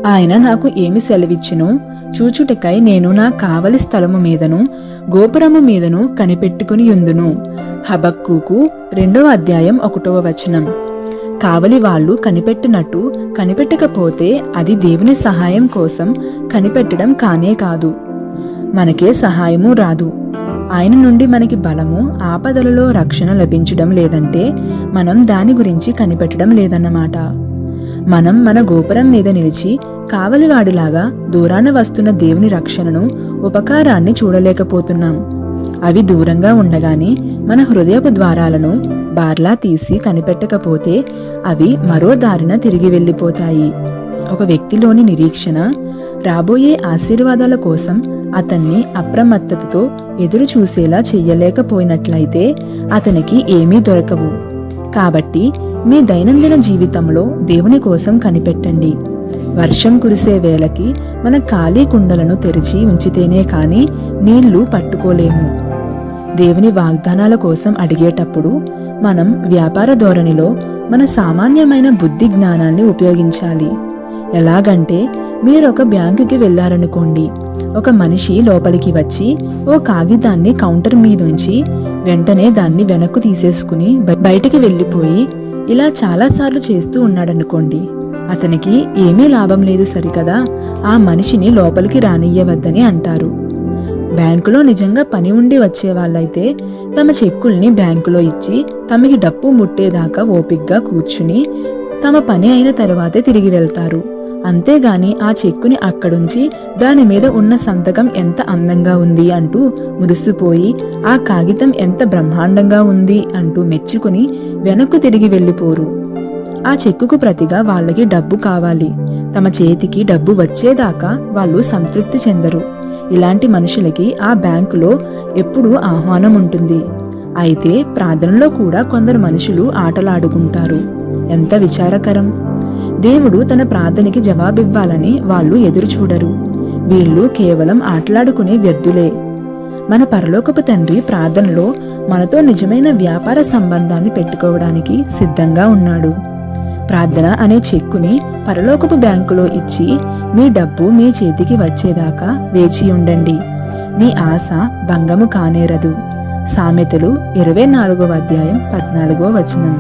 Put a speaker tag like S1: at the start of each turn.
S1: ఆయన నాకు ఏమి సెలవిచ్చునో చూచుటకై నేను నా కావలి స్థలము మీదను గోపురము మీదను కనిపెట్టుకుని యుందును. హబక్కూకు 2వ అధ్యాయం 1వ వచనం. కావలి వాళ్ళు కనిపెట్టినట్టు కనిపెట్టకపోతే అది దేవుని సహాయం కోసం కనిపెట్టడం కానే కాదు. మనకే సహాయము రాదు. ఆయన నుండి మనకి బలము, ఆపదలలో రక్షణ లభించడం లేదంటే మనం దాని గురించి కనిపెట్టడం లేదన్నమాట. మనం మన గోపురం మీద నిలిచి కావలివాడిలాగా దూరాన వస్తున్న దేవుని రక్షణను, ఉపకారాన్ని చూడలేకపోతున్నాం. అవి దూరంగా ఉండగానే మన హృదయపు ద్వారాలను బార్లా తీసి కనిపెట్టకపోతే అవి మరో దారిన తిరిగి వెళ్ళిపోతాయి. ఒక వ్యక్తిలోని నిరీక్షణ రాబోయే ఆశీర్వాదాల కోసం అతన్ని అప్రమత్తతతో ఎదురు చూసేలా చెయ్యలేకపోయినట్లయితే అతనికి ఏమీ దొరకవు. కాబట్టి మీ దైనందిన జీవితంలో దేవుని కోసం కనిపెట్టండి. వర్షం కురిసే వేళకి మన ఖాళీ కుండలను తెరిచి ఉంచితేనే కానీ నీళ్లు పట్టుకోలేము. దేవుని వాగ్దానాల కోసం అడిగేటప్పుడు మనం వ్యాపార ధోరణిలో మన సామాన్యమైన బుద్ధి జ్ఞానాన్ని ఉపయోగించాలి. ఎలాగంటే మీరొక బ్యాంకుకి వెళ్ళారనుకోండి. ఒక మనిషి లోపలికి వచ్చి ఓ కాగితాన్ని కౌంటర్ మీదుంచి వెంటనే దాన్ని వెనక్కు తీసేసుకుని బయటికి వెళ్ళిపోయి ఇలా చాలాసార్లు చేస్తూ ఉన్నాడనుకోండి. అతనికి ఏమీ లాభం లేదు సరికదా, ఆ మనిషిని లోపలికి రానియ్యవద్దని అంటారు. బ్యాంకులో నిజంగా పని ఉండి వచ్చే వాళ్ళైతే తమ చెక్కుల్ని బ్యాంకులో ఇచ్చి తమకి డబ్బు ముట్టేదాకా ఓపిగ్గా కూర్చుని తమ పని అయిన తరువాతే తిరిగి వెళ్తారు. అంతేగాని ఆ చెక్కుని అక్కడుంచి దాని మీద ఉన్న సంతకం ఎంత అందంగా ఉంది అంటూ మురిసిపోయి ఆ కాగితం ఎంత బ్రహ్మాండంగా ఉంది అంటూ మెచ్చుకుని వెనక్కు తిరిగి వెళ్ళిపోరు. ఆ చెక్కుకు ప్రతిగా వాళ్ళకి డబ్బు కావాలి. తమ చేతికి డబ్బు వచ్చేదాకా వాళ్ళు సంతృప్తి చెందరు. ఇలాంటి మనుషులకి ఆ బ్యాంకులో ఎప్పుడూ ఆహ్వానం ఉంటుంది. అయితే ప్రార్థనలో కూడా కొందరు మనుషులు ఆటలాడుకుంటారు. ఎంత విచారకరం! దేవుడు తన ప్రార్థనకి జవాబివ్వాలని వాళ్ళు ఎదురు చూడరు. వీళ్ళు కేవలం ఆటలాడుకునే వ్యర్థులే. మన పరలోకపు తండ్రి ప్రార్థనలో మనతో నిజమైన వ్యాపార సంబంధాన్ని పెట్టుకోవడానికి సిద్ధంగా ఉన్నాడు. ప్రార్థన అనే చెక్కుని పరలోకపు బ్యాంకులో ఇచ్చి మీ డబ్బు మీ చేతికి వచ్చేదాకా వేచి ఉండండి. మీ ఆశ భంగము కానేరదు. సామెతలు 24వ అధ్యాయం 14వ వచనం.